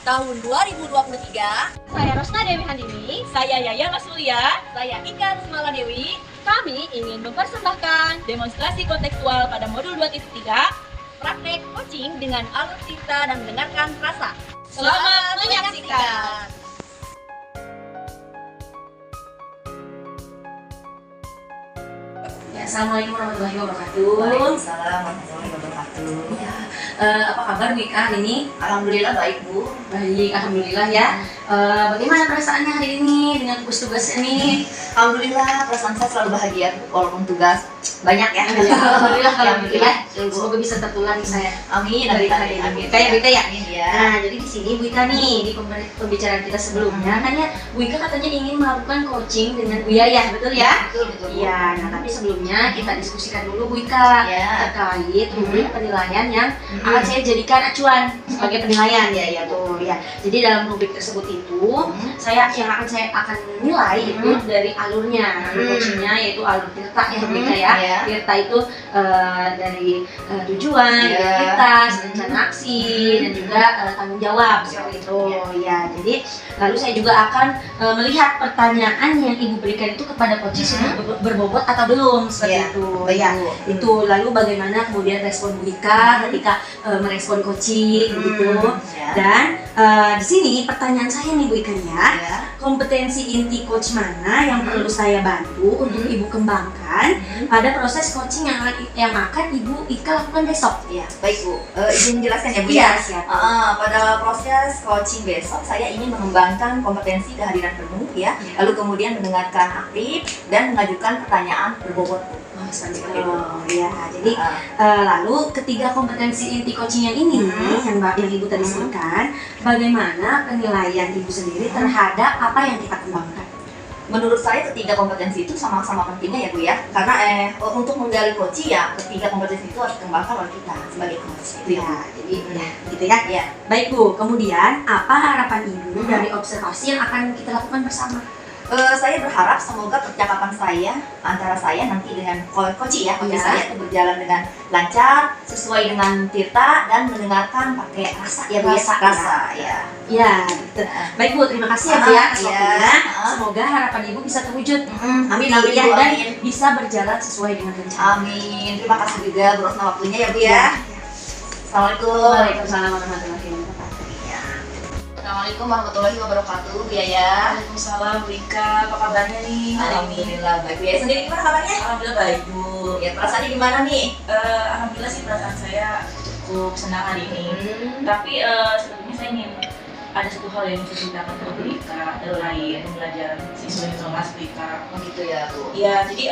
tahun 2023. Saya Rosna Dewi Handini. Saya Yaya Masulia. Saya Ika Rusmala Dewi. Kami ingin mempersembahkan Demonstrasi kontekstual pada modul 2.3. Praktek coaching dengan alur cerita dan mendengarkan rasa. Selamat menyaksikan. Assalamualaikum warahmatullahi wabarakatuh. Waalaikumsalam warahmatullahi wabarakatuh. Apa kabar Bu Ika hari ini? Alhamdulillah baik Bu. Baik, alhamdulillah ya. Bagaimana perasaannya hari ini dengan tugas-tugas ini? Alhamdulillah perasaan saya selalu bahagia walaupun tugas banyak ya. Alhamdulillah kalau gitu ya. Betul, Bu. Semoga bisa tertular nih saya. Amin. Dari hari ini. Kayak Bu Ika ya. Amin ya. Nah, jadi di sini Bu Ika nih di pembicaraan kita sebelumnya kan ya Bu Ika katanya ingin melakukan coaching dengan Bu Yaya, betul ya? Betul betul. Bu. Iya, nah tapi sebelumnya kita diskusikan dulu Bu Ika Ya. terkait rubrik penilaian yang akan saya jadikan acuan sebagai penilaian Ya, tuh ya. Jadi dalam rubrik tersebut itu saya akan nilai itu dari alurnya, coachingnya yaitu alur Tirta ya Bu Ika ya. Ya. Tirta itu dari tujuan, Ya. identitas, rencana aksi dan juga tanggung jawab seperti itu ya. Jadi lalu saya juga akan melihat pertanyaan yang Ibu berikan itu kepada coaching sudah berbobot atau belum seperti Ya, itu baik, ya. Bu. Itu lalu bagaimana kemudian respon Bu Ika ketika merespon coaching gitu. Ya. Dan di sini pertanyaan saya nih Bu Ika ya, Ya. kompetensi inti coach mana yang perlu saya bantu untuk Ibu kembangkan pada proses coaching yang akan Ibu Ika lakukan besok ya. Baik Bu, izin jelaskan ya Bu Iya, ya. siap. Pada proses coaching besok saya ingin mengembangkan kompetensi kehadiran penuh ya, lalu kemudian mendengarkan aktif dan mengajukan pertanyaan berbobot Bu. Ya, jadi lalu ketiga kompetensi inti coaching yang ini yang Ibu tadi sebutkan, bagaimana penilaian Ibu sendiri terhadap apa yang kita kembangkan? Menurut saya ketiga kompetensi itu sama-sama pentingnya ya Bu ya, karena untuk menggali coaching ya ketiga kompetensi itu harus dikembangkan oleh kita sebagai coach. Itu Ya, ya. jadi gitu ya. Ya. Baik Bu, kemudian apa harapan Ibu dari observasi yang akan kita lakukan bersama? Saya berharap semoga percakapan saya antara saya nanti dengan coach ya, coach Ya. saya itu berjalan dengan lancar, sesuai dengan Tirta dan mendengarkan pakai rasa ya Bu ya. Rasa, Ya. Ya, gitu. Baik Bu, terima kasih ya Bu ya atas Iya. waktunya. Semoga harapan Ibu bisa terwujud. Amin Ya, Bu, dan amin. bisa berjalan sesuai dengan rencana. Amin. Terima kasih juga Bu Rosna waktunya ya Bu ya. Assalamualaikum. Waalaikumsalam warahmatullahi wabarakatuh. Assalamualaikum warahmatullahi wabarakatuh Bu Yaya. Waalaikumsalam Bu Ika. Apa kabarnya nih hari ini? Alhamdulillah baik. Bu Yaya sendiri gimana kabarnya? Alhamdulillah baik Bu. Ya perasaannya gimana nih? Alhamdulillah sih perasaan saya cukup senang hari ini. Tapi sebelumnya saya ingin ada satu hal yang saya ceritakan ke Bu Ika terkait pembelajaran siswa yang kelas Bu Ika. Oh gitu ya Bu. Iya, jadi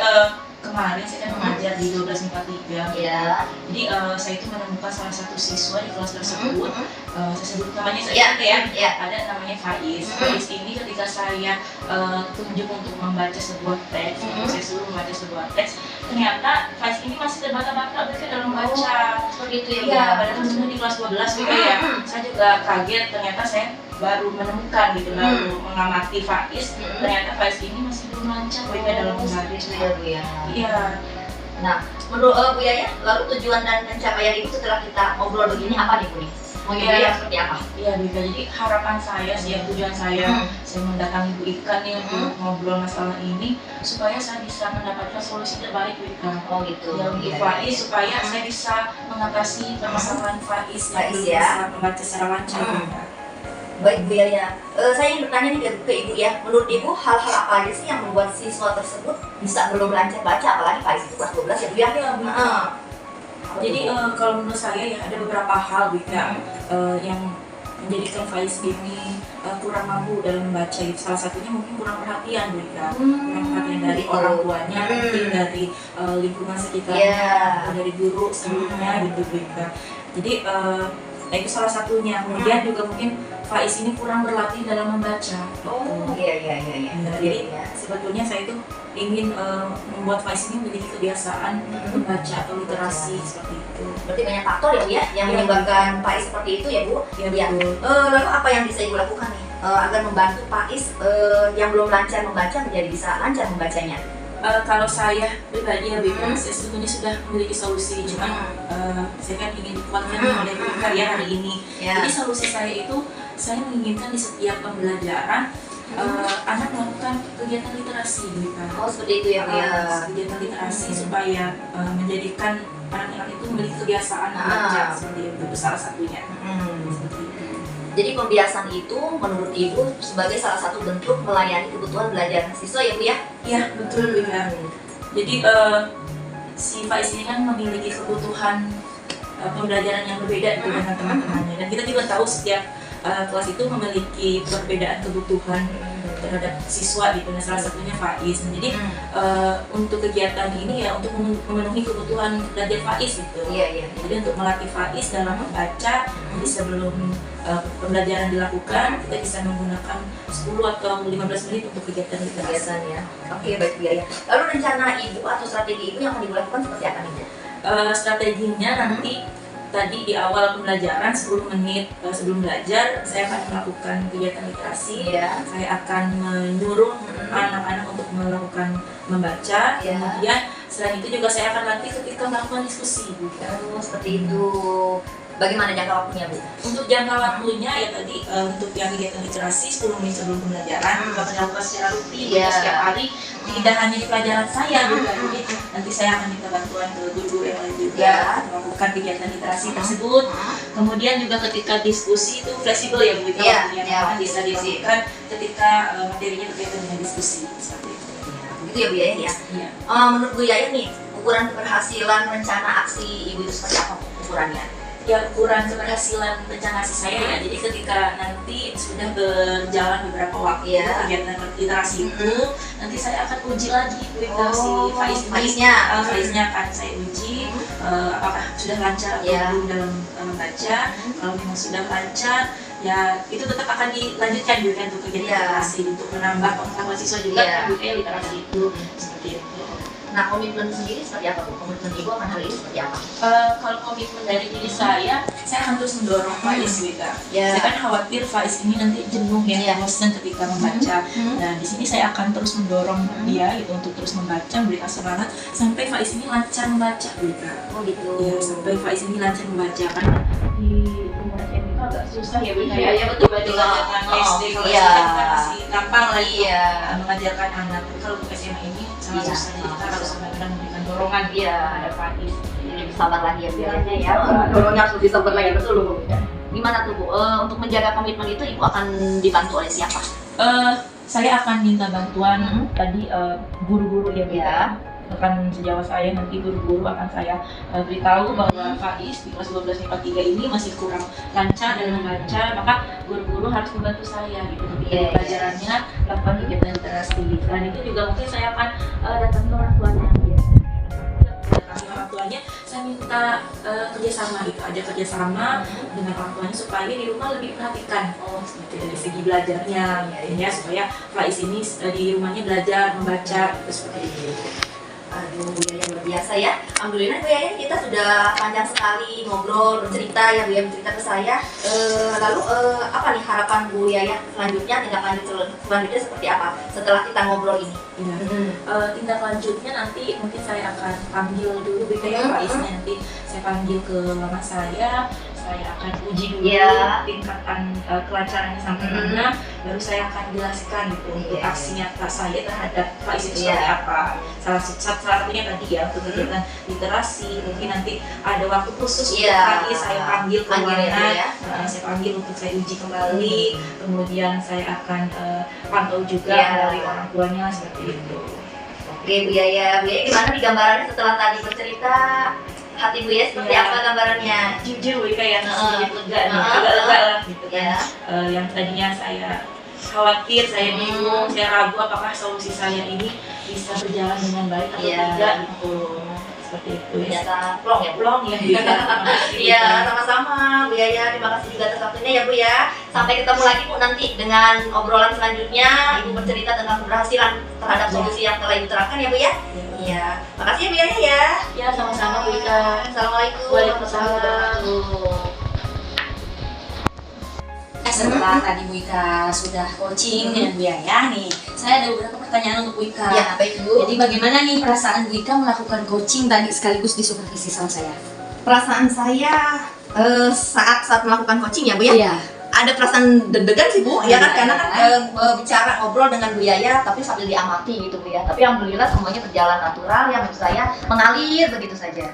kemarin saya kan mengajar di 1243. Ya. Jadi saya itu menemukan salah satu siswa di kelas tersebut. Saya sebut namanya Ya, saja ya. ya. Ada namanya Faiz. Faiz ini ketika saya tunjuk untuk membaca sebuah teks, saya suruh membaca sebuah teks, ternyata Faiz ini masih terbata-bata berarti dalam membaca. Seperti itu ya Bu. Iya, padahal sebenarnya di kelas 12 juga ya. Saya juga kaget ternyata saya baru menemukan gitu, baru mengamati Faiz. Ternyata Faiz ini masih belum lancar Bu Ika dalam membaca. Itu ya Bu ya. Iya. Nah, menurut Bu Yaya, lalu tujuan dan pencapaian Ibu setelah kita ngobrol begini apa nih Bu nih? Mau Iya. yang seperti apa? Iya Bu Ika, jadi harapan saya sih, tujuan saya mendatangi Bu Ika nih untuk ngobrol masalah ini supaya saya bisa mendapatkan solusi terbaik Bu Ika. Oh gitu. Ya untuk Faiz, supaya saya bisa mengatasi permasalahan Faiz yang Faiz, belum ya. bisa membaca secara lancar Bu Ika. Baik Bu Yaya, saya ingin bertanya nih ke Ibu ya. Menurut Ibu hal-hal apa aja sih yang membuat siswa tersebut bisa belum lancar baca, apalagi Faiz itu kelas 12 ya Bu ya? Iya, Bu Ika. Jadi kalau menurut saya ya ada beberapa hal Bu Ika yang menjadikan Faiz ini kurang mampu dalam membaca gitu. Salah satunya mungkin kurang perhatian Bu Ika. Kurang perhatian dari orang tuanya, mungkin dari lingkungan sekitarnya, dari guru sebelumnya gitu Bu Ika. Jadi nah itu salah satunya. Kemudian juga mungkin Faiz ini kurang berlatih dalam membaca. Oh iya. Nah, jadi sebetulnya saya itu ingin membuat Faiz ini menjadi kebiasaan membaca atau literasi seperti itu. Berarti banyak faktor ya Bu ya yang menyebabkan Faiz seperti itu ya Bu? Ya, betul. Lalu apa yang bisa Ibu lakukan nih agar membantu Faiz yang belum lancar membaca menjadi bisa lancar membacanya? Kalau saya pribadi ya Bika, saya sebetulnya sudah memiliki solusi, cuma saya kan ingin dikuatkan oleh Bika ya hari ini. Ya. Jadi solusi saya itu saya menginginkan di setiap pembelajaran anak melakukan kegiatan literasi Bu Ika. Oh seperti itu ya Bu ya. Kegiatan literasi supaya menjadikan anak-anak itu memiliki kebiasaan membaca, seperti itu salah satunya. Seperti itu. Jadi pembiasaan itu menurut Ibu sebagai salah satu bentuk melayani kebutuhan belajar siswa ya Bu ya? Iya betul Bu Ika. Jadi si Faiz ini kan memiliki kebutuhan pembelajaran yang berbeda dengan teman-temannya, dan kita juga tahu setiap kelas itu memiliki perbedaan kebutuhan terhadap siswa gitu. Nah, salah satunya Faiz. Jadi untuk kegiatan ini ya untuk memenuhi kebutuhan belajar Faiz gitu. Iya. Jadi untuk melatih Faiz dalam membaca, jadi sebelum pembelajaran dilakukan kita bisa menggunakan 10 atau 15 menit untuk kegiatan literasi. Ya. Oke baik Bu ya. Lalu rencana Ibu atau strategi Ibu yang akan dilakukan seperti apa nih? Strateginya nanti tadi di awal pembelajaran 10 menit sebelum belajar saya akan melakukan kegiatan literasi. Saya akan menyuruh anak-anak untuk melakukan membaca. Kemudian selain itu juga saya akan latih ketika melakukan diskusi. Seperti itu. Bagaimana jangka waktunya Bu? Untuk jangka waktunya ya tadi untuk yang kegiatan literasi 10 menit sebelum pembelajaran juga dilakukan secara rutin setiap hari, tidak hanya di pelajaran saya juga. Jadi nanti saya akan minta bantuan ke guru yang lain juga melakukan kegiatan literasi tersebut. Kemudian juga ketika diskusi itu fleksibel ya Bu, waktunya bisa dilakukan ketika materinya berkaitan dengan diskusi seperti itu. Begitu ya Bu Yaya ya? Menurut Bu Yaya nih, ukuran keberhasilan rencana aksi Ibu itu seperti apa ukurannya? Ya ukuran keberhasilan rencana aksi saya ya, jadi ketika nanti sudah berjalan beberapa waktu kegiatan literasi itu, nanti saya akan uji lagi si Faiznya akan saya uji apakah sudah lancar atau belum dalam membaca. Kalau memang sudah lancar ya itu tetap akan dilanjutkan juga untuk kegiatan literasi untuk menambah pengetahuan siswa juga budaya literasi itu seperti itu. Nah komitmen sendiri seperti apa Bu? Komitmen Ibu akan hal ini seperti apa? Kalau komitmen dari diri saya akan terus mendorong Faiz juga. Saya kan khawatir Faiz ini nanti jenuh bosan ketika membaca. Nah di sini saya akan terus mendorong dia gitu untuk terus membaca, memberikan semangat sampai Faiz ini lancar membaca juga. Oh gitu. Ya, sampai Faiz ini lancar membaca karena di umur SMA itu agak susah ya Bu. Iya betul. SD kalau kita masih gampang lagi mengajarkan anak. Kalau untuk SMA ini sangat susah, jadi kita harus benar-benar memberikan dorongan ada Faiz. Jadi sabar lagi ya biasanya ya. Dorongnya harus lebih sabar lagi, betul Bu. Gimana tuh Bu? Untuk menjaga komitmen itu Ibu akan dibantu oleh siapa? Saya akan minta bantuan tadi guru-guru ya Bu. Rekan sejawat saya nanti guru-guru akan saya beritahu bahwa Faiz di kelas 12 MIPA 3 ini masih kurang lancar dalam membaca, maka guru-guru harus membantu saya gitu ketika pelajarannya lakukan kegiatan literasi. Selain itu juga mungkin saya akan datang ke orang tuanya saya minta kerjasama gitu, ada kerjasama dengan orang tuanya supaya di rumah lebih perhatikan gitu, dari segi belajarnya ya supaya Faiz ini di rumahnya belajar membaca gitu, seperti itu. Aduh, Bu Yaya luar biasa ya. Alhamdulillah Bu Yaya kita sudah panjang sekali ngobrol, bercerita ya Bu Yaya bercerita ke saya. Lalu apa nih harapan Bu Yaya selanjutnya, tindak lanjut selanjutnya seperti apa setelah kita ngobrol ini? Tindak lanjutnya nanti mungkin saya akan panggil dulu Faiznya, nanti saya panggil ke mama saya akan uji dulu tingkatan kelancarannya sampai mana, baru saya akan jelaskan gitu untuk aksi nyata saya terhadap Faiz itu seperti apa. Salah satunya tadi ya untuk kegiatan literasi, mungkin nanti ada waktu khusus untuk Faiz saya panggil ke ruangan, saya panggil untuk saya uji kembali, kemudian saya akan pantau juga dari orang tuanya seperti itu. Oke Bu Yaya gimana nih gambarannya setelah tadi bercerita? Hati Bu Yaya seperti apa gambarannya? Jujur Bu kayak sedikit lega nih, agak lega lah gitu kan. Yang tadinya saya khawatir, saya bingung, saya ragu apakah solusi saya ini bisa berjalan dengan baik atau tidak gitu. Seperti itu ya. Ternyata plong ya. Iya, sama-sama Bu Yaya. Terima kasih juga atas waktunya ya Bu ya. Sampai ketemu lagi Bu nanti dengan obrolan selanjutnya. Ibu bercerita tentang keberhasilan terhadap solusi yang telah Ibu terapkan ya Bu ya. Iya. Makasih ya Bu Yaya ya. Ya, sama-sama Bu Ika. Assalamualaikum. Waalaikumsalam. Setelah tadi Bu Ika sudah coaching dengan Bu Yaya nih, saya ada beberapa pertanyaan untuk Bu Ika. Ya, baik Bu. Jadi bagaimana nih perasaan Bu Ika melakukan coaching tadi sekaligus disupervisi sama saya? Perasaan saya saat melakukan coaching ya Bu ya? Iya. ada perasaan deg-degan sih Bu, ya kan, karena kan bicara ngobrol dengan Bu Yaya tapi sambil diamati gitu Bu ya. Tapi alhamdulillah semuanya berjalan natural ya, menurut saya mengalir begitu saja.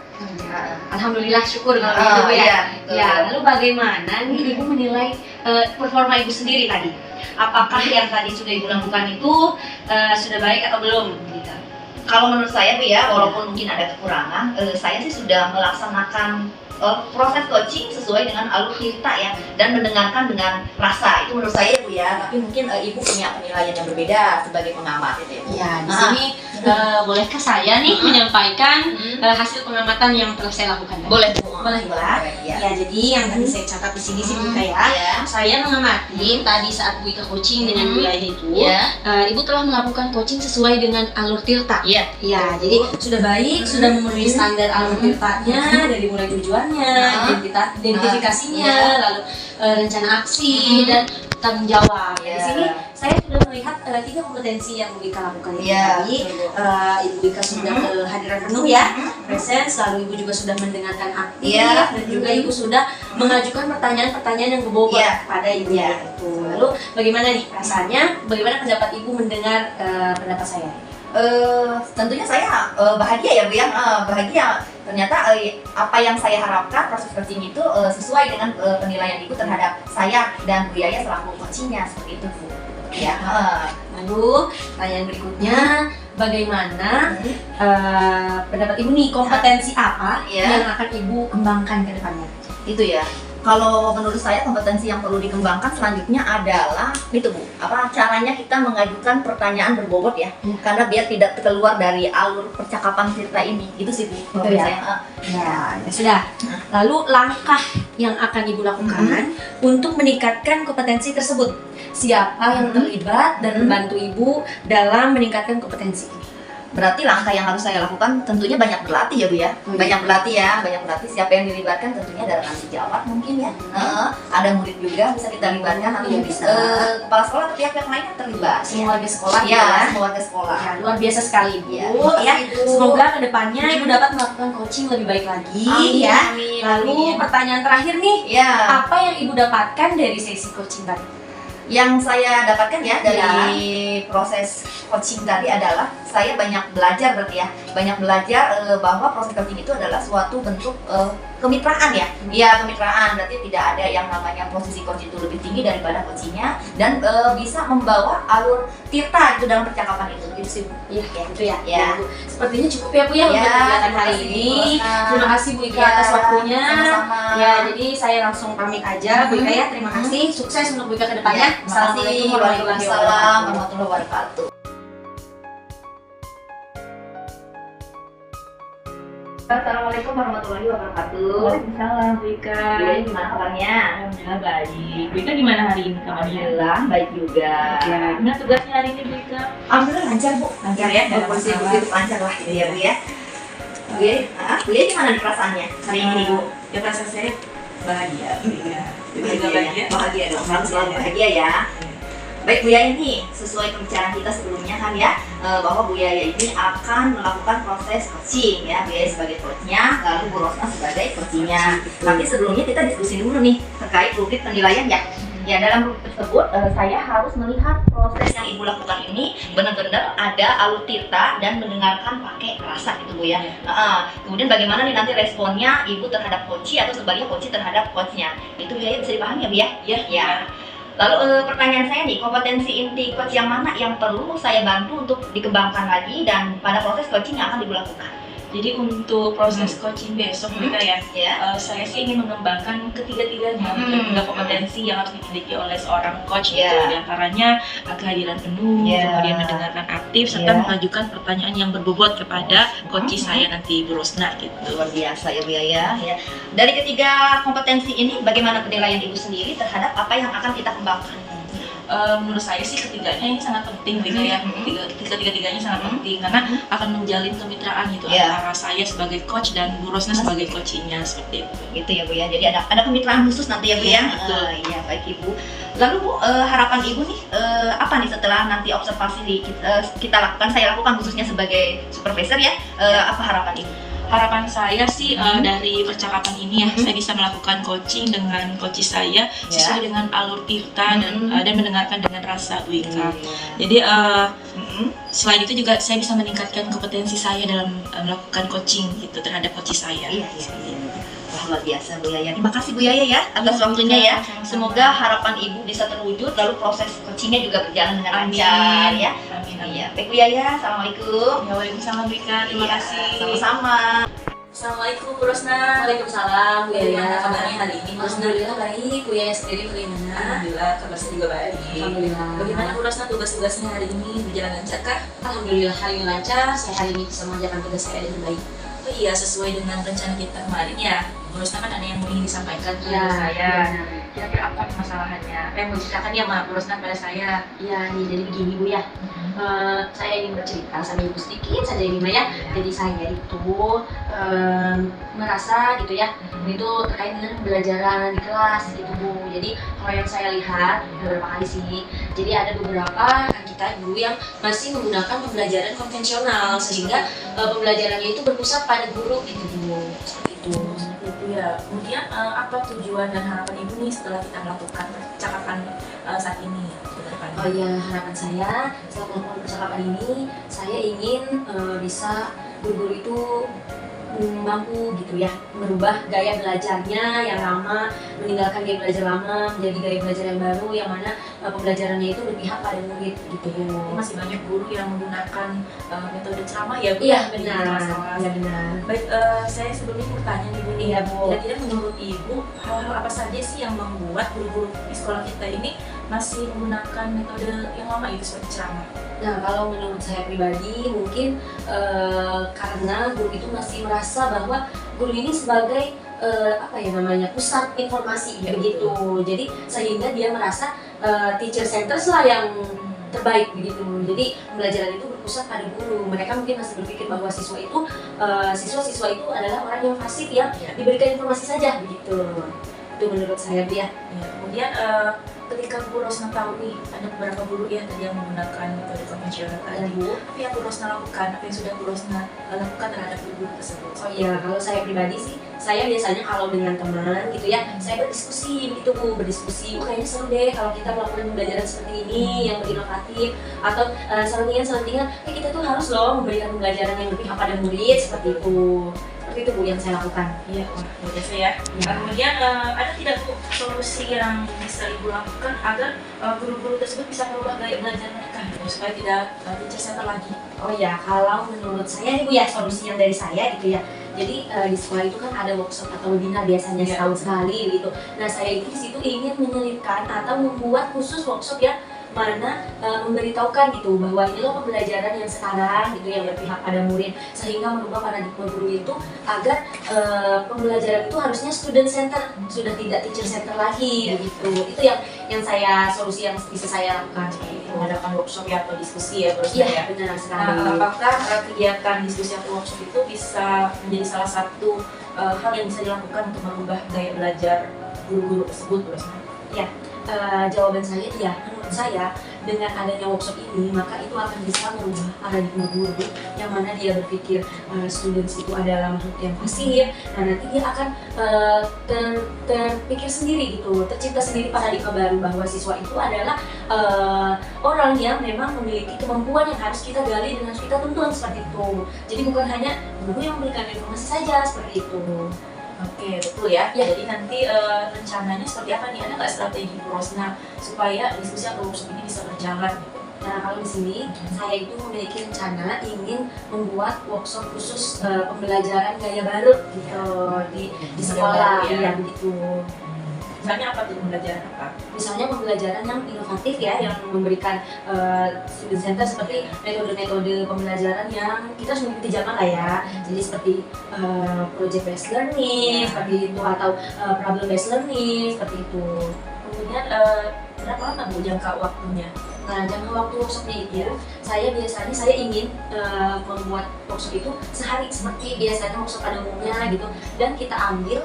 Alhamdulillah, syukur kalau gitu Bu ya. Iya, Ya, lalu bagaimana nih Ibu menilai performa Ibu sendiri tadi? Apakah yang tadi sudah Ibu lakukan itu sudah baik atau belum? Gitu. Kalau menurut saya Bu ya, walaupun mungkin ada kekurangan, saya sih sudah melaksanakan proses coaching sesuai dengan alur Tirta ya, dan mendengarkan dengan rasa. Itu menurut saya Bu ya, tapi mungkin Ibu punya penilaian yang berbeda sebagai pengamat gitu ya Bu. Ya, di sini bolehkah saya nih menyampaikan hasil pengamatan yang telah saya lakukan tadi? Boleh Bu. Boleh ya. Ya. Ya, jadi yang tadi saya catat di sini sih Bu Ika ya. Ya. Saya mengamati tadi saat Bu Ika coaching dengan Bu Yaya itu, Ya. Ibu telah melakukan coaching sesuai dengan alur Tirta. Iya. Ya, jadi sudah baik, sudah memenuhi standar alur Tirtanya dari mulai tujuannya, identifikasinya, lalu rencana aksi dan tanggung jawab. Di sini saya sudah melihat 3 kompetensi yang Bu Ika lakukan ini tadi. Ibu Ika sudah kehadiran penuh ya, presence, lalu Ibu juga sudah mendengarkan aktif, dan juga Ibu sudah mengajukan pertanyaan-pertanyaan yang berbobot kepada Ibu itu. Lalu bagaimana nih perasaannya? Bagaimana pendapat Ibu mendengar pendapat saya? Tentunya saya bahagia ya Bu ya, bahagia. Ternyata apa yang saya harapkan proses coaching itu sesuai dengan penilaian Ibu terhadap saya dan Bu Yaya selaku coachingnya, seperti itu Bu. Ya. Lalu pertanyaan berikutnya, bagaimana pendapat Ibu nih, kompetensi apa yang akan Ibu kembangkan ke depannya? Itu ya. Kalau menurut saya kompetensi yang perlu dikembangkan selanjutnya adalah itu Bu, apa caranya kita mengajukan pertanyaan berbobot ya, karena biar tidak keluar dari alur percakapan Tirta ini. Itu sih Bu. Itu ya. Ya sudah. Lalu langkah yang akan Ibu lakukan untuk meningkatkan kompetensi tersebut. Siapa yang terlibat dan membantu Ibu dalam meningkatkan kompetensi ini? Berarti langkah yang harus saya lakukan tentunya banyak berlatih ya Bu ya. Banyak berlatih ya, banyak berlatih. Siapa yang dilibatkan tentunya ada rekan sejawat mungkin ya. Ada murid juga bisa kita libatkan, nanti bisa kepala sekolah atau pihak-pihak lain yang terlibat. Semua warga sekolah Ya, semua warga sekolah. Ya, luar biasa sekali Bu. Ya, Ya, semoga kedepannya Ibu dapat melakukan coaching lebih baik lagi ya. Amin, Lalu pertanyaan terakhir nih, ya, apa yang Ibu dapatkan dari sesi coaching tadi? yang saya dapatkan ya dari proses coaching tadi adalah saya banyak belajar berarti ya, banyak belajar bahwa proses coaching itu adalah suatu bentuk kemitraan ya. Iya, kemitraan, berarti tidak ada yang namanya posisi coach itu lebih tinggi daripada coachingnya, dan bisa membawa alur Tirta itu dalam percakapan itu. Itu sih Bu. Iya, itu ya. Ya. Bu. Sepertinya cukup ya Bu ya untuk kegiatan hari ini. Terima kasih Bu Ika atas waktunya. Sama-sama. Ya, jadi saya langsung pamit aja Bu Ika ya. Terima kasih. Sukses untuk Bu Ika ke depannya. Assalamualaikum warahmatullahi wabarakatuh. Assalamualaikum warahmatullahi wabarakatuh. Waalaikumsalam Bu Ika. Jadi gimana kabarnya? Alhamdulillah baik. Bu Ika gimana hari ini kabarnya? Alhamdulillah baik juga. Ya, gimana tugasnya hari ini Bu Ika? Alhamdulillah lancar Bu. Lancar ya. Nggak ada Posisi masalah. begitu lancar lah gitu ya Bu ya. Bu ya gimana nih perasaannya hari ini Bu? Ya perasaan saya bahagia. Bahagia dong. Harus selalu bahagia ya. Baik Bu Yaya nih, sesuai pembicaraan kita sebelumnya kan ya, bahwa Bu Yaya ini akan melakukan proses coaching ya, Bu Yaya sebagai coachnya, lalu Bu Rosna sebagai coachingnya. Tapi sebelumnya kita diskusi dulu nih terkait rubrik penilaian ya. Ya, dalam rubrik tersebut saya harus melihat proses yang Ibu lakukan ini benar-benar ada alur Tirta dan mendengarkan pakai rasa gitu Bu ya. Kemudian bagaimana nih nanti responnya Ibu terhadap coach atau sebaliknya coach terhadap coachnya. Itu Bu Yaya bisa dipahami ya Bu ya? Ya. Lalu pertanyaan saya nih, kompetensi inti coach yang mana yang perlu saya bantu untuk dikembangkan lagi dan pada proses coaching yang akan Ibu lakukan? Jadi untuk proses coaching besok mereka ya, saya sih ingin mengembangkan ketiga-tiganya, ketiga kompetensi yang harus dimiliki oleh seorang coach gitu. Di antaranya kehadiran penuh, kemudian mendengarkan aktif, serta mengajukan pertanyaan yang berbobot kepada coach saya nanti Bu Rosna gitu. Luar biasa ya Bu Yaya. Ya. Dari ketiga kompetensi ini, bagaimana penilaian Ibu sendiri terhadap apa yang akan kita kembangkan? Menurut saya sih ketiganya ini sangat penting gitu ya, ketiga-tiganya sangat penting karena akan menjalin kemitraan gitu antara saya sebagai coach dan Bu Rosna sebagai coachingnya, seperti itu. Gitu ya Bu ya, jadi ada kemitraan khusus nanti ya Bu ya. Iya, baik Ibu. Lalu Bu, harapan Ibu nih apa nih setelah nanti observasi kita lakukan, saya lakukan khususnya sebagai supervisor ya, apa harapan Ibu? harapan saya sih dari percakapan ini ya, saya bisa melakukan coaching dengan coach saya sesuai dengan alur Tirta dan mendengarkan dengan rasa Bu Ika. Jadi selain itu juga saya bisa meningkatkan kompetensi saya dalam melakukan coaching gitu terhadap coach saya. Iya. Wah, luar biasa Bu Yaya. Terima kasih Bu Yaya ya atas waktunya ya. Semoga harapan Ibu bisa terwujud, lalu proses coachingnya juga berjalan dengan lancar ya. Iya. Baik Bu Yaya, assalamualaikum. Waalaikumsalam Bu Ika, terima Iya, kasih. Sama-sama. Assalamualaikum Bu Rosna. Waalaikumsalam Bu Yaya. Bagaimana kabarnya hari ini? Alhamdulillah baik. Bu Yaya sendiri bagaimana? Alhamdulillah, kabar saya juga baik. Alhamdulillah. Bagaimana Bu Rosna tugas-tugasnya hari ini berjalan lancar kah? Alhamdulillah hari ini lancar. Saya hari ini bisa mengerjakan tugas saya dengan baik. Oh iya, sesuai dengan rencana kita kemarin ya. Bu Rosna kan ada yang ingin disampaikan kepada saya. Kira-kira apa masalahannya? Apa yang mau diceritakan ya Bu Rosna pada saya? Ya nih, jadi begini Bu ya. Saya ingin bercerita sama Ibu sedikit saja ini Mbak ya. Jadi saya itu merasa gitu ya, itu terkait dengan pembelajaran di kelas gitu Bu. Jadi kalau yang saya lihat beberapa kali sih, jadi ada beberapa kan kita guru yang masih menggunakan pembelajaran konvensional sehingga pembelajarannya itu berpusat pada guru gitu Bu. Seperti itu. Itu ya. Kemudian apa tujuan dan harapan Ibu nih setelah kita melakukan percakapan saat ini? Oh iya, harapan saya setelah melakukan percakapan ini, saya ingin bisa guru-guru itu mampu gitu ya, merubah gaya belajarnya yang lama, meninggalkan gaya belajar lama menjadi gaya belajar yang baru, yang mana pembelajarannya itu berpihak pada murid gitu. Masih banyak guru yang menggunakan metode ceramah ya Bu? Iya Di benar, kelas-kelas. iya benar. Baik, saya sebelumnya mau bertanya nih Bu. Iya Bu. Kira-kira menurut Ibu, hal-hal apa saja sih yang membuat guru-guru di sekolah kita ini masih menggunakan metode yang lama itu seperti ceramah? Nah, kalau menurut saya pribadi mungkin karena guru itu masih merasa bahwa guru ini sebagai apa ya namanya, pusat informasi begitu. Jadi sehingga dia merasa teacher centers lah yang terbaik begitu. Jadi pembelajaran itu berpusat pada guru. Mereka mungkin masih berpikir bahwa siswa itu adalah orang yang pasif yang diberikan informasi saja begitu. Itu menurut saya dia. Ya, kemudian ketika Bu Rosna tahu nih ada beberapa guru ya tadi yang menggunakan metode konvensional tadi, apa yang Bu Rosna lakukan, apa yang sudah Bu Rosna lakukan terhadap guru tersebut? Oh iya, kalau saya pribadi sih, saya biasanya kalau dengan teman gitu ya, saya berdiskusi begitu Bu, berdiskusi. Kayaknya seru deh kalau kita melakukan pembelajaran seperti ini yang berinovatif, atau selentingan, kita tuh harus loh memberikan pembelajaran yang berpihak pada murid seperti itu. Seperti itu Bu yang saya lakukan. Iya, luar biasa ya. Kemudian ada tidak Bu solusi yang bisa Ibu lakukan agar guru-guru tersebut bisa merubah gaya belajar mereka supaya tidak teacher center lagi? Oh ya, kalau menurut saya nih Bu ya, solusi yang dari saya gitu ya. Jadi di sekolah itu kan ada workshop atau webinar biasanya setahun sekali gitu. Nah, saya itu di situ ingin menyelipkan atau membuat khusus workshop yang mana memberitahukan gitu bahwa ini loh pembelajaran yang sekarang gitu yang berpihak pada murid, sehingga merubah paradigma guru itu agar pembelajaran itu harusnya student center, sudah tidak teacher center lagi gitu. Itu yang saya solusi yang bisa saya lakukan seperti itu. Mengadakan workshop ya atau diskusi ya terus Iya ya. benar sekali. Apakah kegiatan diskusi atau workshop itu bisa menjadi salah satu hal yang bisa dilakukan untuk merubah gaya belajar guru-guru tersebut, Bu Rosna? Jawaban saya iya, menurut saya dengan adanya workshop ini maka itu akan bisa merubah paradigma guru yang mana dia berpikir students itu adalah makhluk yang pasif. Nah, nanti dia akan terpikir sendiri gitu, tercipta sendiri paradigma baru bahwa siswa itu adalah orang yang memang memiliki kemampuan yang harus kita gali dan harus kita tuntun seperti itu. Jadi bukan hanya guru yang memberikan informasi saja seperti itu. Oke, betul ya. Jadi nanti rencananya seperti apa nih? Ada nggak strategi Bu Rosna supaya diskusi atau workshop ini bisa berjalan? Nah, kalau di sini saya itu memiliki rencana ingin membuat workshop khusus pembelajaran gaya baru gitu di sekolah ya begitu. Misalnya apa tuh pembelajaran apa? Misalnya pembelajaran yang inovatif ya, yang memberikan student center seperti metode-metode pembelajaran yang kita harus mengikuti zaman lah ya. Jadi seperti project based learning seperti itu, atau problem based learning seperti itu. Kemudian berapa lama Bu jangka waktunya? Nah, jangka waktu workshopnya itu saya ingin membuat workshop itu sehari seperti biasanya workshop pada umumnya gitu, dan kita ambil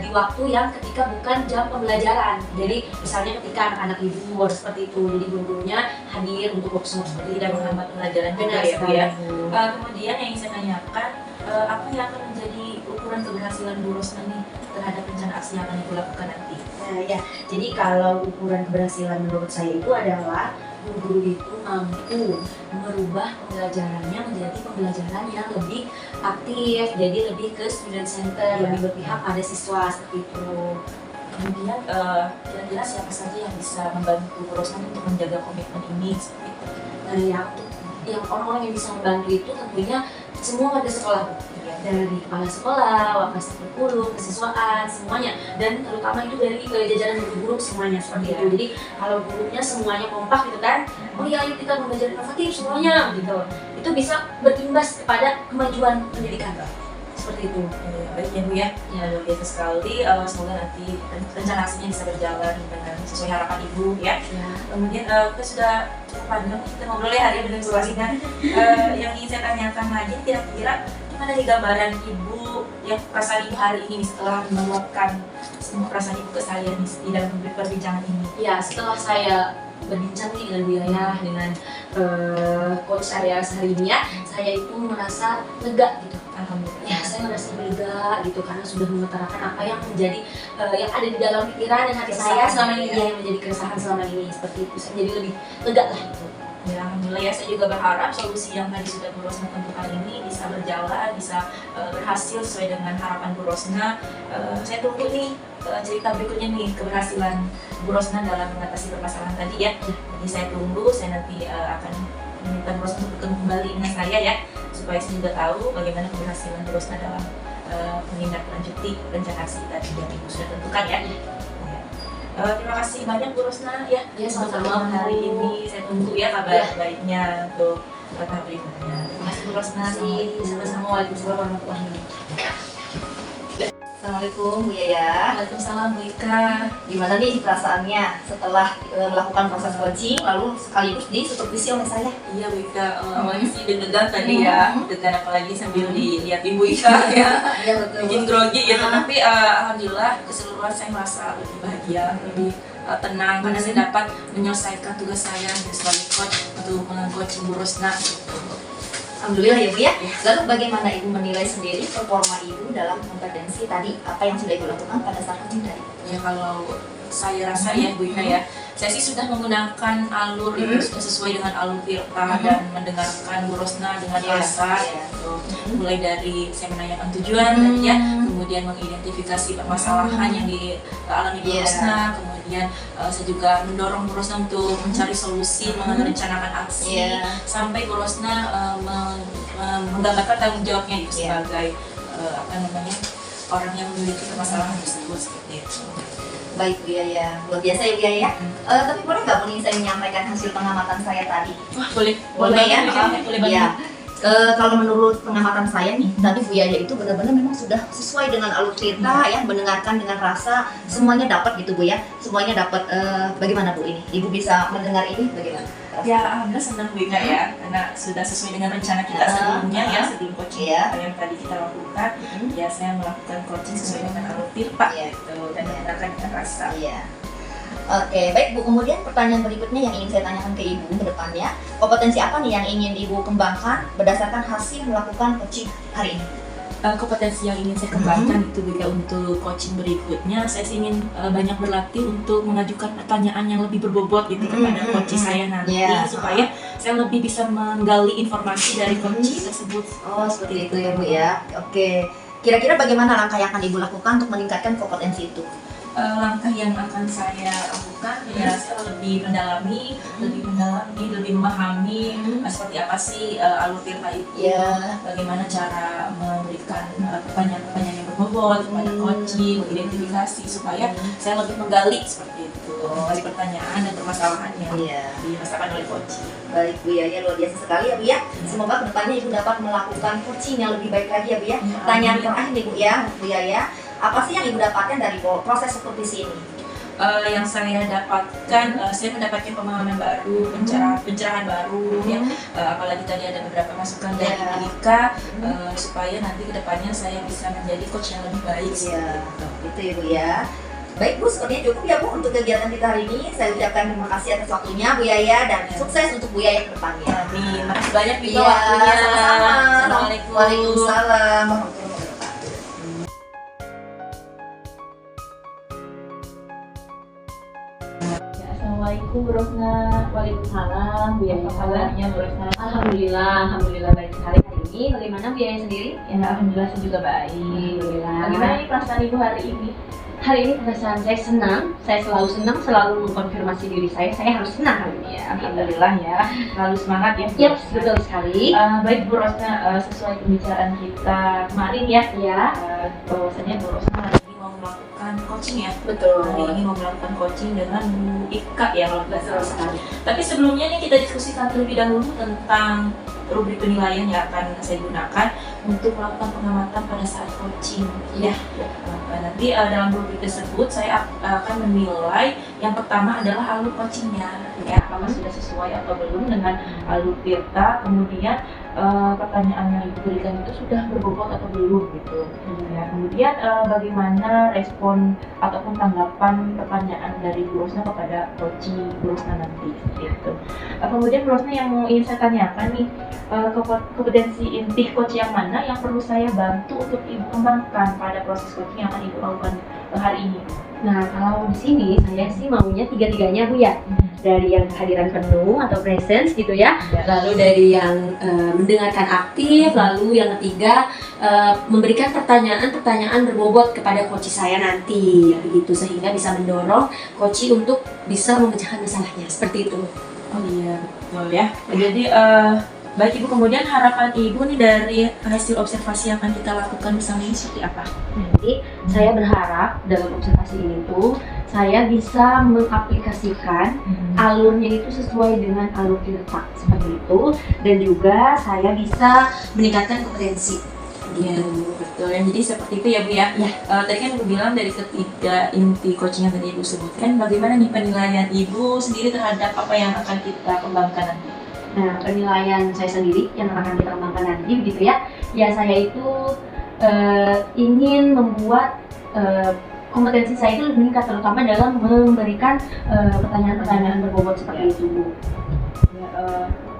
di waktu yang ketika bukan jam pembelajaran. Jadi misalnya ketika anak-anak libur seperti itu, jadi guru-gurunya hadir untuk workshop seperti itu. Tidak menghambat pelajaran juga ya Bu ya. Kemudian yang ingin saya tanyakan, apa yang akan menjadi ukuran keberhasilan Bu Rosna nih terhadap rencana aksi yang akan Ibu lakukan nanti? Nah, ya, jadi kalau ukuran keberhasilan menurut saya itu adalah guru itu mampu merubah pembelajarannya menjadi pembelajaran yang lebih aktif, jadi lebih ke student center, lebih berpihak pada siswa seperti itu. Kemudian kira-kira siapa saja yang bisa membantu Bu Rosna untuk menjaga komitmen ini seperti itu? Nah, yang orang-orang yang bisa membantu itu tentunya semua warga sekolah, Bu. Dari kepala sekolah, wakasih guru, kesiswaan, semuanya, dan terutama itu dari jajaran guru-guru semuanya seperti itu. Jadi kalau gurunya semuanya kompak gitu kan, oh iya ayo kita belajar inovatif semuanya gitu, itu bisa berimbas kepada kemajuan pendidikan seperti itu. Baik ya Bu ya, luar biasa sekali. Semoga nanti rencana aksinya bisa berjalan dengan sesuai harapan Ibu ya. Kemudian kita sudah cukup panjang kita ngobrol ya hari ini dengan Bu Rosna. Yang ingin saya tanyakan lagi, kira-kira gimana nih gambaran Ibu yang perasaan Ibu hari ini setelah meluapkan semua perasaan Ibu ke saya di dalam perbincangan ini? Ya, setelah saya berbincang nih dengan Bu Yaya, dengan coach saya sehari ini ya, saya itu merasa lega gitu. Alhamdulillah. Ya, saya merasa lega gitu karena sudah mengutarakan apa yang menjadi yang ada di dalam pikiran dan hati saya selama ini, yang menjadi keresahan selama ini seperti itu. Saya jadi lebih lega lah itu. Ya, alhamdulillah ya, saya juga berharap solusi yang tadi sudah Bu Rosna tentukan ini bisa berjalan, bisa berhasil sesuai dengan harapan Bu Rosna. Saya tunggu nih cerita berikutnya nih, keberhasilan Bu Rosna dalam mengatasi permasalahan tadi ya. Jadi saya tunggu, saya nanti akan meminta Bu Rosna untuk bertemu kembali dengan saya ya, supaya saya juga tahu bagaimana keberhasilan Bu Rosna dalam menindaklanjuti rencana aksi tadi yang Ibu sudah tentukan ya. Terima kasih banyak Bu Rosna ya, sama-sama hari ini. Saya tunggu ya kabar baiknya untuk tahap berikutnya. Terima kasih Bu Rosna. Assalamualaikum warahmatullahi wabarakatuh. Assalamualaikum Bu Yaya. Waalaikumsalam Bu Ika. Gimana nih perasaannya setelah melakukan proses coaching lalu sekaligus disupervisi oleh saya? Iya Bu Ika, awalnya sih deg-degan tadi ya, deg-degan apalagi sambil dilihat Ibu Ika ya, Iya betul. bikin grogi gitu. Tapi alhamdulillah keseluruhan saya merasa lebih bahagia, lebih tenang karena saya dapat menyelesaikan tugas saya sebagai coach untuk meng-coaching Bu Rosna. Alhamdulillah ya Bu ya. Lalu bagaimana Ibu menilai sendiri performa Ibu dalam kompetensi tadi? Apa yang sudah Ibu lakukan pada saat coaching tadi? Ya kalau saya rasa ya Bu Ika ya, saya sih sudah menggunakan alur itu sudah sesuai dengan alur Tirta dan mendengarkan Bu Rosna dengan rasa gitu. Mulai dari saya menanyakan tujuan tadi ya, kemudian mengidentifikasi permasalahan yang dialami Bu Rosna, kemudian saya juga mendorong Bu Rosna untuk mencari solusi, merencanakan aksi, sampai Bu Rosna menggambarkan tanggung jawabnya itu sebagai orang yang memiliki permasalahan tersebut seperti itu. Baik Bu Yaya, luar biasa ya Bu Yaya. Tapi boleh nggak Bu nih saya menyampaikan hasil pengamatan saya tadi? Wah boleh Ya. boleh banget. Ya. Kalau menurut pengamatan saya nih, tadi Bu Yaya itu benar-benar memang sudah sesuai dengan alur cerita ya, mendengarkan dengan rasa, semuanya dapat gitu Bu ya, semuanya dapat. Bagaimana Bu ini? Ibu bisa mendengar ini bagaimana? Ya alhamdulillah senang Bu Ika ya, karena sudah sesuai dengan rencana kita sebelumnya ya, sebelum coaching yang tadi kita lakukan. Ya saya melakukan coaching sesuai dengan alur Tirta gitu, dan mendengarkan dengan rasa. Iya. Oke, baik Bu. Kemudian pertanyaan berikutnya yang ingin saya tanyakan ke Ibu ke depannya, kompetensi apa nih yang ingin Ibu kembangkan berdasarkan hasil melakukan coaching hari ini? Kompetensi yang ingin saya kembangkan itu juga untuk coaching berikutnya, saya sih ingin banyak berlatih untuk mengajukan pertanyaan yang lebih berbobot gitu kepada coach saya nanti, supaya saya lebih bisa menggali informasi dari coach tersebut. Oh seperti itu ya Bu ya. Oke, kira-kira bagaimana langkah yang akan Ibu lakukan untuk meningkatkan kompetensi itu? Langkah yang akan saya lakukan ya, saya lebih mendalami, lebih memahami seperti apa sih alur Tirta itu, bagaimana cara memberikan pertanyaan-pertanyaan yang berbobot kepada coaching, mengidentifikasi supaya saya lebih menggali seperti itu, menggali pertanyaan dan permasalahan yang dirasakan oleh coaching. Baik Bu Yaya, luar biasa sekali ya Bu ya. Semoga kedepannya Ibu dapat melakukan coaching yang lebih baik lagi ya Bu ya. Pertanyaan terakhir nih Bu ya, Bu Yaya. Apa sih yang Ibu dapatkan dari proses supervisi ini? Yang saya dapatkan, saya mendapatkan pemahaman baru, pencerahan baru, ya. Apalagi tadi ada beberapa masukan dari Ika, supaya nanti kedepannya saya bisa menjadi coach yang lebih baik. Itu ya Bu ya. Baik Bu, sepertinya cukup ya Bu untuk kegiatan kita hari ini. Saya ucapkan terima kasih atas waktunya Bu Yaya dan sukses untuk Bu Yaya ke depannya. Amin. Makasih banyak Bika Iya, waktunya. sama-sama. Assalamualaikum. Waalaikumsalam warahmatullahi wabarakatuh. Ya, Assalamualaikum Bu Rosna. Waalaikumsalam. Bu Yaya, apa kabarnya Bu Rosna? Alhamdulillah baik sekali hari ini. Bagaimana Bu Yaya sendiri? Ya, alhamdulillah saya juga baik. Alhamdulillah. Bagaimana nih perasaan Ibu hari ini? Hari ini perasaan saya senang. Saya selalu senang, selalu mengkonfirmasi diri saya harus senang hari ini. Ya, alhamdulillah ya. Selalu semangat ya. Bu Yap, Rosna. betul sekali. Baik Bu Rosna, sesuai pembicaraan kita kemarin ya, Ya, bahwasanya Bu Rosna hari ini Mau melakukan coaching ya. betul. Hari ini mau melakukan coaching dengan Bu Ika ya kalau nggak Betul salah. sekali. Tapi sebelumnya nih kita diskusikan terlebih dahulu tentang rubrik penilaian yang akan saya gunakan untuk melakukan pengamatan pada saat coaching. Ya. Nanti dalam rubrik tersebut saya akan menilai yang pertama adalah alur coachingnya, ya apakah sudah sesuai atau belum dengan alur Tirta. Kemudian pertanyaan yang diberikan itu sudah berbobot atau belum gitu. Ya, kemudian bagaimana respon ataupun tanggapan pertanyaan dari Bu Rosna kepada coaching Bu Rosna nanti gitu. Kemudian Bu Rosna yang mau ingin saya tanyakan nih, kompetensi inti coach yang mana yang perlu saya bantu untuk Ibu kembangkan pada proses coaching yang akan Ibu lakukan hari ini? Nah, kalau di sini saya sih maunya tiga-tiganya Bu ya. Dari yang kehadiran penuh atau presence gitu ya. Lalu dari yang mendengarkan aktif, lalu yang ketiga memberikan pertanyaan-pertanyaan berbobot kepada coach saya nanti, begitu sehingga bisa mendorong coach untuk bisa memecahkan masalahnya seperti itu. Oh iya, betul ya. Jadi baik Ibu, kemudian harapan Ibu nih dari hasil observasi yang akan kita lakukan bersama ini seperti apa? Nanti saya berharap dalam observasi ini tuh saya bisa mengaplikasikan alurnya itu sesuai dengan alur Tirta seperti itu, dan juga saya bisa meningkatkan kompetensi. Iya, betul. Yang jadi seperti itu ya Bu ya. Tadi kan Ibu bilang dari ketiga inti coaching yang tadi Ibu sebutkan, bagaimana nih penilaian Ibu sendiri terhadap apa yang akan kita kembangkan nanti? Nah, penilaian saya sendiri yang akan kita kembangkan nanti begitu ya. Ya, saya itu ingin membuat kompetensi saya itu lebih meningkat, terutama dalam memberikan pertanyaan-pertanyaan berbobot seperti itu, Bu. Ya,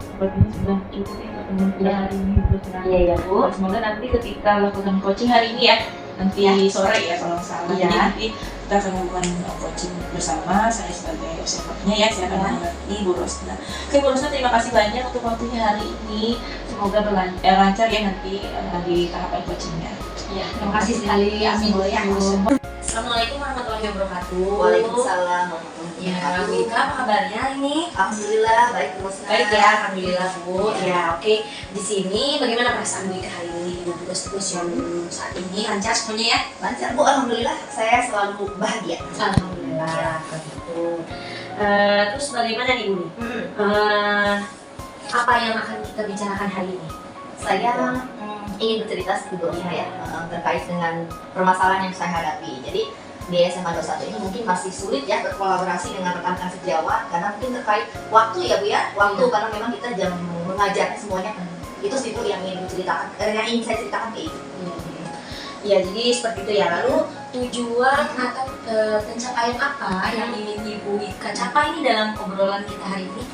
sepertinya sudah cukup ya pertemuan kita hari ini Bu Rosna. Iya ya, Bu. Semoga nanti ketika lakukan coaching hari ini ya, nanti sore ya kalau nggak salah. Iya. Jadi nanti kita akan melakukan coaching bersama, saya sebagai observernya ya, saya akan mengerti Bu Rosna. Oke Bu Rosna, terima kasih banyak untuk waktunya hari ini. Semoga lancar ya nanti di tahapan coachingnya. Ya, terima kasih sekali. Amin. Assalamualaikum warahmatullahi wabarakatuh. Waalaikumsalam warahmatullahi Ya, Bu wabarakatuh. Ika, apa kabarnya ini? Alhamdulillah baik terus. Baik ya, alhamdulillah Bu. Ya, oke. Di sini bagaimana perasaan Bu Ika hari ini dengan tugas-tugas yang saat ini lancar semuanya ya? Lancar Bu, alhamdulillah. Saya selalu bahagia. Alhamdulillah. Begitu. Terus bagaimana nih Bu? Apa yang akan kita bicarakan hari ini? Saya ingin bercerita sebelumnya ya terkait dengan permasalahan yang saya hadapi. Jadi di SMA 21 ini mungkin masih sulit ya berkolaborasi dengan rekan-rekan sejawat karena mungkin terkait waktu ya Bu ya, waktu karena memang kita jam mengajarnya semuanya itu sih Bu yang ingin diceritakan, yang ingin saya ceritakan ke Ibu. Ya, jadi seperti itu ya. Lalu tujuan atau pencapaian apa yang ingin Ibu Ika capai ini dalam obrolan kita hari ini?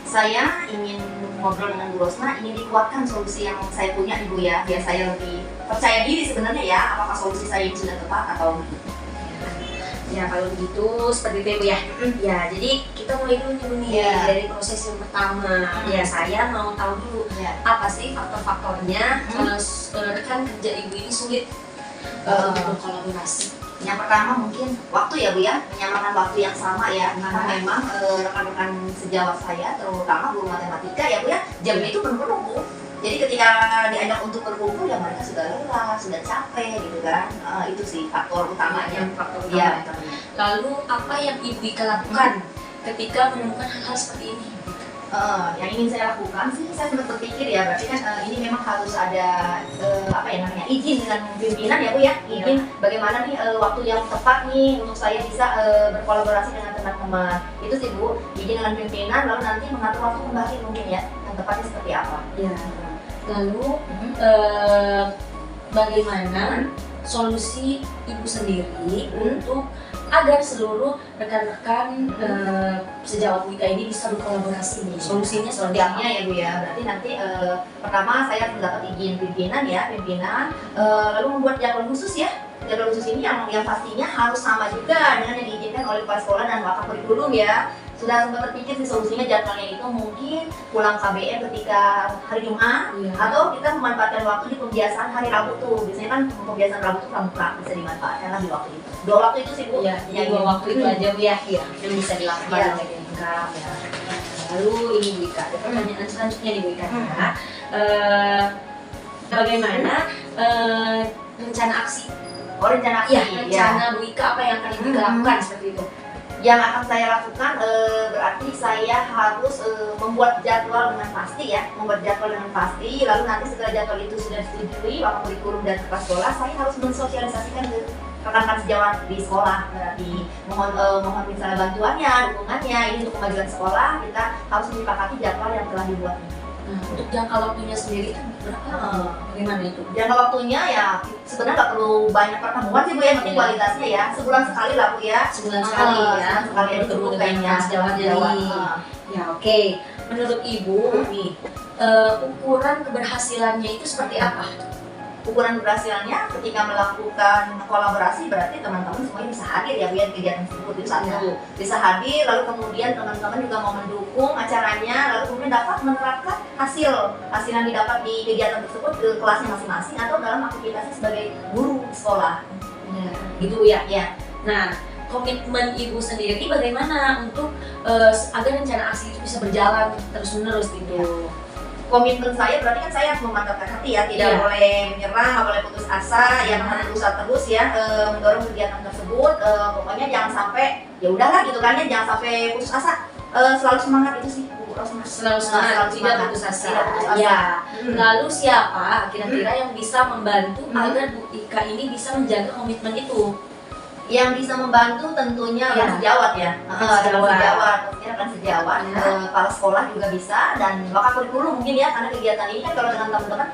Saya ingin ngobrol dengan Bu Rosna, ingin dikuatkan solusi yang saya punya Ibu ya, biar saya lebih percaya diri sebenarnya ya, apakah solusi saya ini sudah tepat atau Ya, kalau begitu seperti itu ya Bu ya. Ya, jadi kita mulai dulu nih Ya. dari proses yang pertama. Ya, saya mau tahu dulu ya. apa sih faktor-faktornya rekan kerja Ibu ini sulit untuk berkolaborasi. Yang pertama mungkin waktu ya Bu ya, menyamakan waktu yang sama ya, karena memang rekan-rekan sejawat saya terutama guru matematika ya Bu ya, jamnya itu penuh-penuh Bu. Jadi ketika diajak untuk berkumpul ya mereka sudah lelah, sudah capek gitu kan. Itu sih faktor utamanya. Faktor Ya. utamanya. Lalu apa yang Ibu Ika lakukan ketika menemukan hal-hal seperti ini? Yang ingin saya lakukan sih, saya sempat berpikir ya, berarti kan ini memang harus ada apa ya namanya, izin dengan pimpinan ya Bu ya, izin bagaimana nih waktu yang tepat nih untuk saya bisa berkolaborasi dengan teman-teman. Itu sih Bu, izin dengan pimpinan, lalu nanti mengatur waktu kembali mungkin ya, yang tepatnya seperti apa. Ya. Lalu bagaimana solusi ibu sendiri untuk agar seluruh rekan-rekan sejawat Bu Ika ini bisa berkolaborasi nih. Solusinya seperti apa? Solusinya ya Bu ya, berarti nanti pertama saya harus mendapat izin pimpinan, lalu membuat jadwal khusus ya. Jadwal khusus ini yang pastinya harus sama juga dengan yang diizinkan oleh kepala sekolah dan wakaf kurikulum ya. Sudah sempat terpikir sih solusinya, jadwalnya itu mungkin pulang KBM ketika hari Jumat, atau kita memanfaatkan waktu di pembiasaan hari Rabu tuh. Biasanya kan pembiasaan Rabu tuh pramuka bisa dimanfaatkan lah di waktu itu. Dua waktu itu sih Bu. Ya, yang dua waktu itu aja Bu ya, yang bisa dilakukan Iya. oleh Bu Ika. Ya. Lalu ini Bu Ika, ada pertanyaan selanjutnya nih Bu Ika. Bagaimana rencana aksi? Oh, rencana Iya, aksi. rencana Bu Ika apa yang akan Ibu Ika lakukan seperti itu? Yang akan saya lakukan berarti saya harus membuat jadwal dengan pasti ya, lalu nanti setelah jadwal itu sudah disetujui wakaf kurikulum dan kepala sekolah, saya harus mensosialisasikan ke rekan-rekan sejawat di sekolah. Berarti mohon misalnya bantuannya, dukungannya, ini untuk kemajuan sekolah, kita harus menyepakati jadwal yang telah dibuat ini. Nah, untuk jangka waktunya sendiri itu berapa? Bagaimana itu? Jangka waktunya ya sebenarnya nggak perlu banyak pertemuan sih Bu ya, yang penting kualitasnya ya, sebulan sekali lah Bu ya. Sebulan sekali ya, sebulan sekali ya, bertemu cukup dengan kayaknya. sejawat jadi. Ya oke. Menurut Ibu nih, ukuran keberhasilannya itu seperti apa? Ukuran keberhasilannya ketika melakukan kolaborasi berarti teman-teman semuanya bisa hadir ya Bu ya di kegiatan tersebut, itu satu. Bisa hadir, lalu kemudian teman-teman juga mau mendukung acaranya, lalu kemudian dapat menerapkan hasil yang didapat di kegiatan tersebut ke kelasnya masing-masing atau dalam aktivitasnya sebagai guru di sekolah. Ya, gitu ya. Ya. Nah, komitmen Ibu sendiri bagaimana untuk agar rencana aksi itu bisa berjalan terus-menerus gitu? Komitmen saya berarti kan saya harus memantapkan hati ya, tidak boleh menyerah, nggak boleh putus asa, yang harus berusaha terus ya mendorong kegiatan tersebut. Pokoknya jangan sampai ya udahlah gitu kan ya, jangan sampai putus asa. Selalu semangat itu sih Bu Rosna. Selalu semangat, tidak putus asa. Tidak putus asa. Ya. Lalu siapa kira-kira yang bisa membantu agar Bu Ika ini bisa menjaga komitmen itu? Yang bisa membantu tentunya rekan sejawat ya, rekan sejawat, kepala sekolah juga bisa, dan wakaf kurikulum mungkin ya, karena kegiatan ini kan kalau dengan teman-teman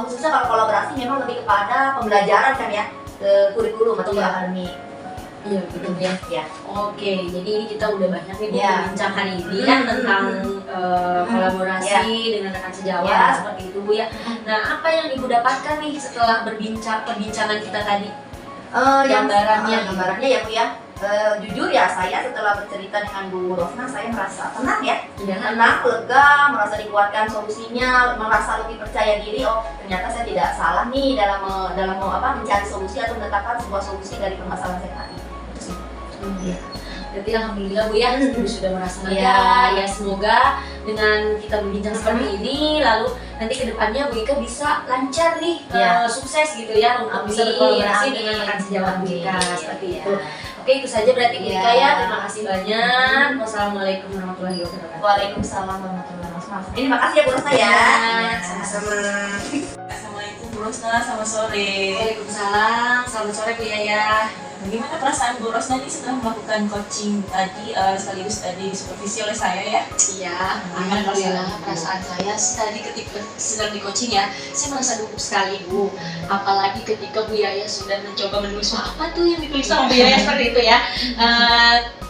khususnya kalau kolaborasi memang lebih kepada pembelajaran kan ya, ke kurikulum atau ke akademik. Iya betul ya. Ya. Oke, jadi ini kita udah banyak nih berbincang hari ini Hmm. ya tentang kolaborasi dengan rekan sejawat seperti itu Bu ya. Nah, apa yang Ibu dapatkan nih setelah perbincangan kita tadi? Gambarannya ya Bu ya. Jujur ya, saya setelah bercerita dengan Bu Rosna, saya merasa tenang ya, tenang, lega, merasa dikuatkan solusinya, merasa lebih percaya diri. Oh ternyata saya tidak salah nih dalam mencari solusi atau menetapkan sebuah solusi dari permasalahan saya tadi. Berarti alhamdulillah Bu ya, Ibu sudah merasa lega. Ya semoga dengan kita berbincang seperti ini, lalu nanti kedepannya Bu Ika bisa lancar nih, sukses gitu ya untuk bisa berkolaborasi dengan rekan sejawat Bu Ika seperti itu. Oke, itu saja berarti Bu Ika ya. Terima kasih banyak. Wassalamualaikum warahmatullahi wabarakatuh. Waalaikumsalam warahmatullahi wabarakatuh. Terima kasih ya Bu Rosna ya. Sama-sama. Assalamualaikum Bu Rosna, selamat sore. Waalaikumsalam. Selamat sore Bu Yaya. Bagaimana perasaan Bu Rosna ini setelah melakukan coaching tadi sekaligus tadi disupervisi oleh saya ya? Iya, alhamdulillah perasaan saya tadi ketika sedang di coaching ya, saya merasa dukung sekali Bu. Apalagi ketika Bu Yaya sudah mencoba menulis apa tuh yang ditulis sama Bu Yaya seperti itu ya.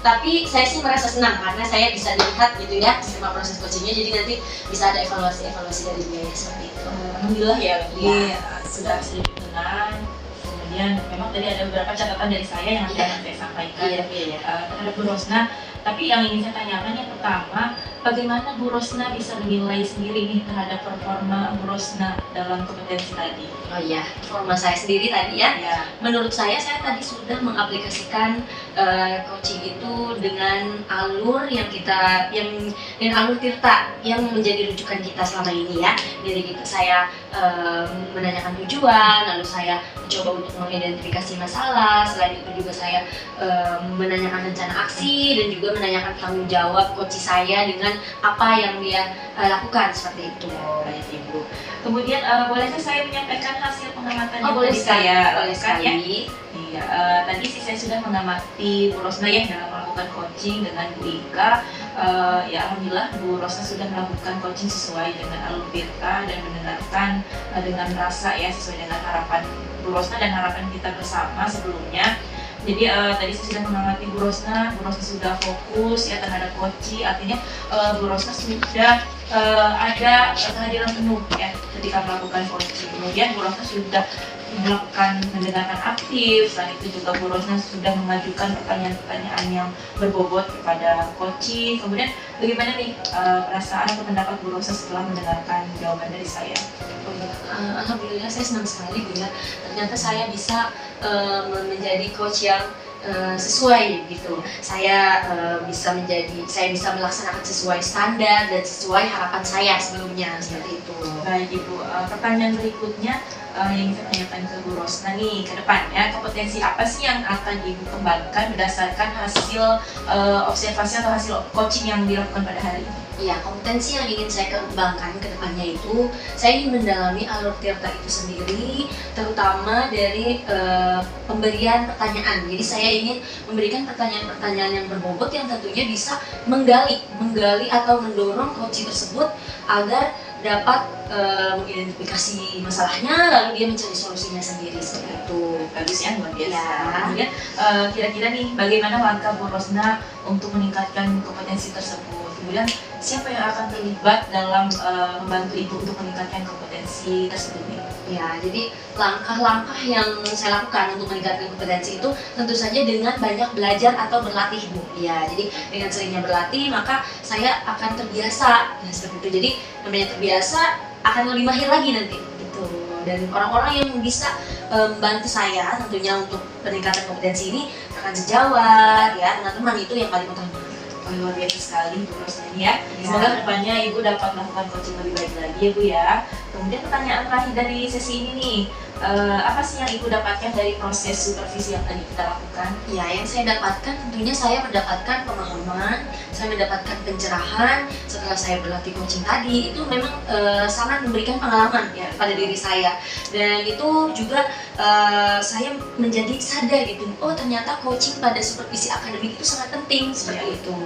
Tapi saya sih merasa senang karena saya bisa dilihat gitu ya selama proses coachingnya, jadi nanti bisa ada evaluasi dari Bu Yaya seperti itu. Alhamdulillah ya, jadi sudah sedikit tenang. Kemudian memang tadi ada beberapa catatan dari saya yang akan saya sampaikan terhadap Bu Rosna. Tapi yang ingin saya tanyakan yang pertama, bagaimana Bu Rosna bisa menilai sendiri nih terhadap performa Bu Rosna dalam kompetensi tadi? Oh iya, performa saya sendiri tadi ya. Menurut saya tadi sudah mengaplikasikan coaching itu dengan alur yang alur Tirta yang menjadi rujukan kita selama ini ya. Dari gitu saya menanyakan tujuan, lalu saya mencoba untuk mengidentifikasi masalah. Selain itu juga saya menanyakan rencana aksi dan juga menanyakan tanggung jawab coach saya dengan apa yang dia lakukan seperti itu. Baik Ibu. Kemudian bolehkah saya menyampaikan hasil pengamatan yang boleh tadi saya boleh lakukan ya? sekali. Iya, tadi sih saya sudah mengamati Bu Rosna ya dalam melakukan coaching dengan Bu Ika. Ya alhamdulillah Bu Rosna sudah melakukan coaching sesuai dengan alur Tirta dan mendengarkan dengan rasa ya, sesuai dengan harapan Bu Rosna dan harapan kita bersama sebelumnya. Jadi tadi saya sudah mengamati Bu Rosna sudah fokus ya terhadap coaching, artinya Bu Rosna sudah ada kehadiran penuh ya ketika melakukan coaching. Kemudian Bu Rosna sudah melakukan mendengarkan aktif, selain itu juga Bu Rosna sudah mengajukan pertanyaan-pertanyaan yang berbobot kepada coaching. Kemudian bagaimana nih perasaan atau pendapat Bu Rosna setelah mendengarkan jawaban dari saya? Alhamdulillah saya senang sekali Bu ya. Ternyata saya bisa menjadi coach yang sesuai gitu. Saya bisa melaksanakan sesuai standar dan sesuai harapan saya sebelumnya seperti itu. Baik Ibu, pertanyaan berikutnya yang saya tanyakan ke Bu Rosna nih ke depannya, kompetensi apa sih yang akan Ibu kembangkan berdasarkan hasil observasi atau hasil coaching yang dilakukan pada hari ini? Ya, kompetensi yang ingin saya kembangkan ke depannya itu, saya ingin mendalami alur tirta itu sendiri, terutama dari pemberian pertanyaan. Jadi saya ingin memberikan pertanyaan-pertanyaan yang berbobot yang tentunya bisa menggali atau mendorong coach tersebut agar dapat mengidentifikasi masalahnya, lalu dia mencari solusinya sendiri seperti itu. Bagus ya, luar biasa. Ya. Kemudian kira-kira nih bagaimana langkah Bu Rosna untuk meningkatkan kompetensi tersebut? Kemudian siapa yang akan terlibat dalam membantu Ibu untuk meningkatkan kompetensi tersebut nih? Ya, jadi langkah-langkah yang saya lakukan untuk meningkatkan kompetensi itu tentu saja dengan banyak belajar atau berlatih Bu. Ya, jadi dengan seringnya berlatih maka saya akan terbiasa. Ya, seperti itu. Jadi namanya terbiasa akan lebih mahir lagi nanti gitu. Dan orang-orang yang bisa membantu saya tentunya untuk peningkatan kompetensi ini akan sejawat ya, teman-teman itu yang paling utama. Luar biasa sekali Bu Rosna ya. Semoga kedepannya Ibu dapat melakukan coaching lebih baik lagi ya Bu ya. Kemudian pertanyaan terakhir dari sesi ini nih, apa sih yang Ibu dapatkan dari proses supervisi yang tadi kita lakukan? Ya, yang saya dapatkan tentunya saya mendapatkan pemahaman, saya mendapatkan pencerahan setelah saya berlatih coaching tadi. Itu memang sangat memberikan pengalaman ya pada diri saya, dan itu juga saya menjadi sadar gitu, oh ternyata coaching pada supervisi akademik itu sangat penting seperti itu.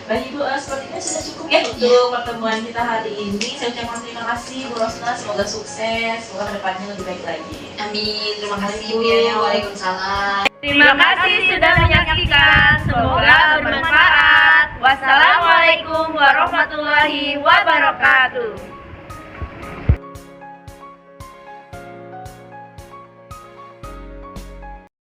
Baik Ibu, sepertinya sudah cukup ya untuk pertemuan kita hari ini. Saya ucapkan terima kasih Bu Rosna, semoga sukses, semoga kedepannya lebih baik lagi. Amin, terima kasih Bu Yaya, waalaikumsalam. Terima kasih sudah menyaksikan. Semoga bermanfaat. Wassalamualaikum warahmatullahi wabarakatuh.